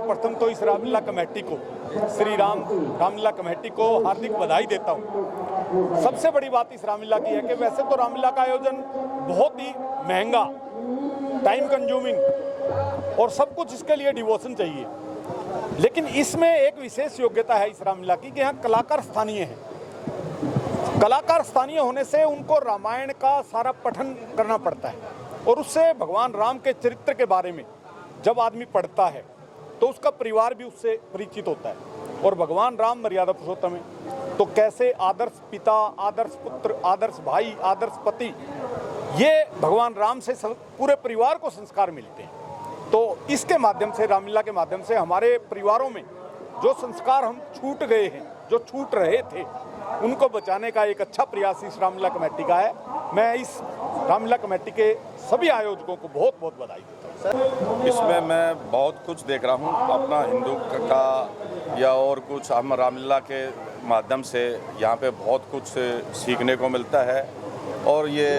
सर्वप्रथम तो इस रामलीला कमेटी को, श्री रामलीला कमेटी को हार्दिक बधाई देता हूँ। सबसे बड़ी बात इस रामलीला की है कि वैसे तो रामलीला का आयोजन बहुत ही महंगा, टाइम कंज्यूमिंग और सब कुछ इसके लिए डिवोशन चाहिए, लेकिन इसमें एक विशेष योग्यता है इस रामलीला की कि यहाँ कलाकार स्थानीय हैं। कलाकार स्थानीय होने से उनको रामायण का सारा पठन करना पड़ता है और उससे भगवान राम के चरित्र के बारे में जब आदमी पढ़ता है तो उसका परिवार भी उससे परिचित होता है। और भगवान राम मर्यादा पुरुषोत्तम है, तो कैसे आदर्श पिता, आदर्श पुत्र, आदर्श भाई, आदर्श पति, ये भगवान राम से पूरे परिवार को संस्कार मिलते हैं। तो इसके माध्यम से, रामलीला के माध्यम से हमारे परिवारों में जो संस्कार हम छूट गए हैं, जो छूट रहे थे, उनको बचाने का एक अच्छा प्रयास इस रामलीला कमेटी का है। मैं इस रामलीला कमेटी के सभी आयोजकों को बहुत बहुत बधाई देता हूँ। इसमें मैं बहुत कुछ देख रहा हूँ, अपना हिंदू का या और कुछ, हम रामलीला के माध्यम से यहाँ पे बहुत कुछ सीखने को मिलता है। और ये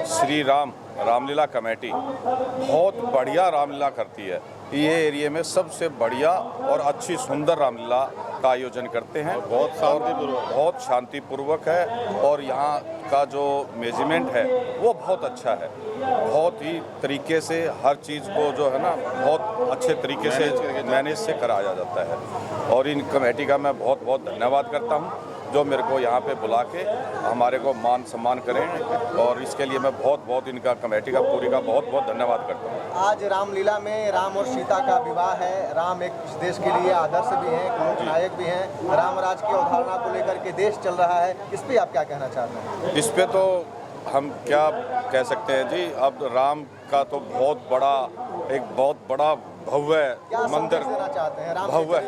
श्री रामलीला कमेटी बहुत बढ़िया रामलीला करती है। ये एरिया में सबसे बढ़िया और अच्छी सुंदर रामलीला का आयोजन करते हैं। बहुत शांतिपूर्वक है और यहाँ का जो मेजरमेंट है वो बहुत अच्छा है। बहुत ही तरीके से हर चीज़ को जो है ना बहुत अच्छे तरीके से मैनेज से कराया जाता है। और इन कमेटी का मैं बहुत बहुत धन्यवाद करता हूँ जो मेरे को यहाँ पे बुला के हमारे को मान सम्मान करें, और इसके लिए मैं बहुत बहुत इनका कमेटी का पूरी का बहुत बहुत धन्यवाद करता हूँ। आज रामलीला में राम और सीता का विवाह है। राम एक इस देश के लिए आदर्श भी हैं, एक नायक भी हैं। रामराज की अवधारणा को लेकर के देश चल रहा है, इस पर आप क्या कहना चाहते हैं? इस पे तो हम क्या कह सकते हैं जी, अब राम का तो बहुत बड़ा भव्य मंदिर, भव्य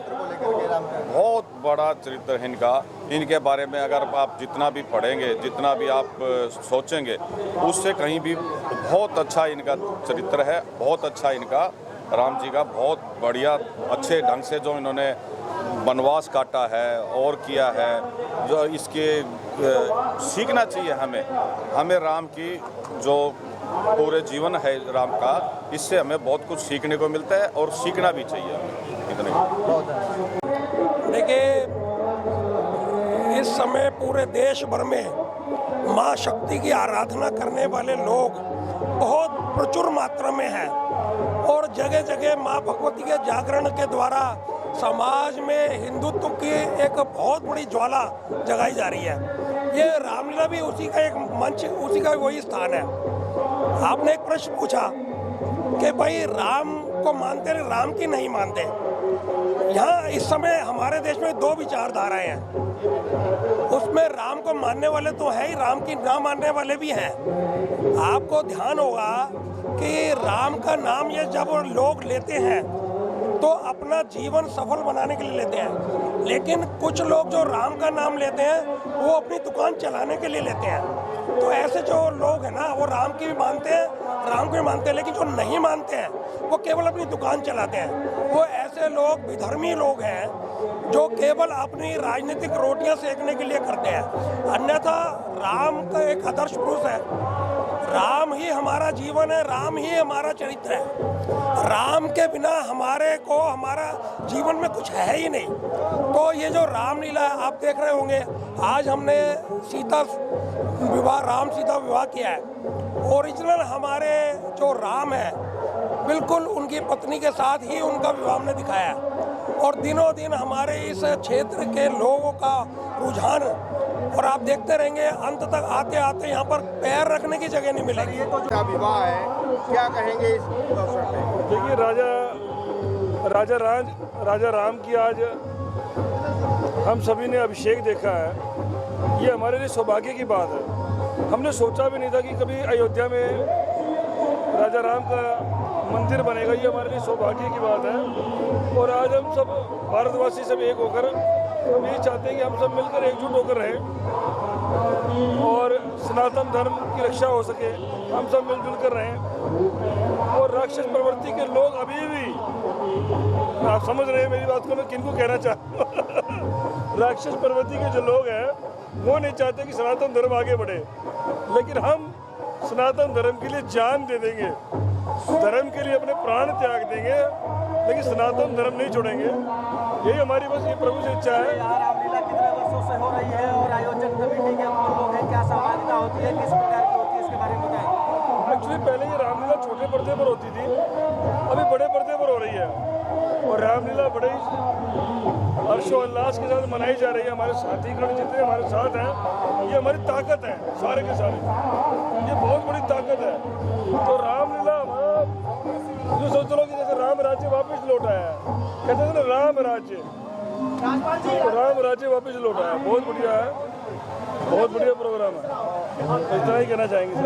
बहुत बड़ा चरित्र है इनका। इनके बारे में अगर आप जितना भी पढ़ेंगे, जितना भी आप सोचेंगे, उससे कहीं भी बहुत अच्छा इनका चरित्र है। बहुत अच्छा इनका राम जी का बहुत बढ़िया अच्छे ढंग से जो इन्होंने वनवास काटा है और किया है, जो इसके सीखना चाहिए हमें राम की जो पूरे जीवन है राम का, इससे हमें बहुत कुछ सीखने को मिलता है और सीखना भी चाहिए हमें। इतने देखिए, इस समय पूरे देश भर में माँ शक्ति की आराधना करने वाले लोग बहुत प्रचुर मात्रा में हैं और जगह जगह माँ भगवती के जागरण के द्वारा समाज में हिंदुत्व की एक बहुत बड़ी ज्वाला जगाई जा रही है। ये रामलीला भी उसी का एक मंच, उसी का वही स्थान है। आपने एक प्रश्न पूछा कि भाई राम को मानते हैं, राम की नहीं मानते। यहाँ इस समय हमारे देश में दो विचारधाराएं हैं। उसमें राम को मानने वाले तो है ही, राम की ना मानने वाले भी हैं। आपको ध्यान होगा कि राम का नाम ये जब लोग लेते हैं तो अपना जीवन सफल बनाने के लिए लेते हैं, लेकिन कुछ लोग जो राम का नाम लेते हैं वो अपनी दुकान चलाने के लिए लेते हैं। तो ऐसे जो लोग हैं ना, वो राम की भी मानते हैं, राम को भी मानते हैं, लेकिन जो नहीं मानते हैं वो केवल अपनी दुकान चलाते हैं। वो ऐसे लोग विधर्मी लोग हैं जो केवल अपनी राजनीतिक रोटियां सेकने के लिए करते हैं। अन्यथा राम का एक आदर्श पुरुष है। राम ही हमारा जीवन है, राम ही हमारा चरित्र है। राम के बिना हमारा जीवन में कुछ है ही नहीं। तो ये जो रामलीला आप देख रहे होंगे, आज हमने राम सीता विवाह किया है। ओरिजिनल हमारे जो राम है, बिल्कुल उनकी पत्नी के साथ ही उनका विवाह हमने दिखाया है। और दिनों दिन हमारे इस क्षेत्र के लोगों का रुझान, और आप देखते रहेंगे अंत तक आते आते यहाँ पर पैर रखने की जगह नहीं मिलेगी। ये तो जो विवाह है, क्या कहेंगे इस अवसर पे? देखिए, राजा राम की आज हम सभी ने अभिषेक देखा है। ये हमारे लिए सौभाग्य की बात है। हमने सोचा भी नहीं था कि कभी अयोध्या में राजा राम का मंदिर बनेगा। ये हमारे लिए सौभाग्य की बात है। और आज हम सब भारतवासी सब एक होकर हम यही चाहते हैं कि हम सब मिलकर एकजुट होकर रहें और सनातन धर्म की रक्षा हो सके। हम सब मिलजुल कर रहें। और राक्षस प्रवृत्ति के लोग अभी भी, आप समझ रहे हैं मेरी बात को मैं किनको कहना चाहता हूँ। राक्षस प्रवृत्ति के जो लोग हैं वो नहीं चाहते कि सनातन धर्म आगे बढ़े, लेकिन हम सनातन धर्म के लिए जान दे देंगे। धर्म के लिए अपने प्राण त्याग देंगे, लेकिन सनातन धर्म नहीं छोड़ेंगे। यही हमारी बस ये प्रभु से इच्छा है। यहाँ रामलीला कितने वर्षों से हो रही है और आयोजन कमेटी के हम लोग हैं, क्या सहभागिता होती है, किस प्रकार की होती है, इसके बारे में बताएं। एक्चुअली पहले ये रामलीला छोटे पर्दे पर होती थी, अभी बड़े पर्दे पर हो रही है और रामलीला बड़े हर्षोल्लास के साथ मनाई जा रही है। हमारे साथीगण जितने हमारे साथ हैं, ये हमारी ताकत है, सारे के सारे, ये बहुत बड़ी ताकत है। तो रामलीला हमारा जो सोच लो कि जैसे राम राज्य वापस लौट आया है, कहते हैं ना राम राज्य, तो राम राज्य वापस लौट आया, बहुत बढ़िया है, बहुत बढ़िया प्रोग्राम है। तो इतना ही कहना चाहेंगे सर।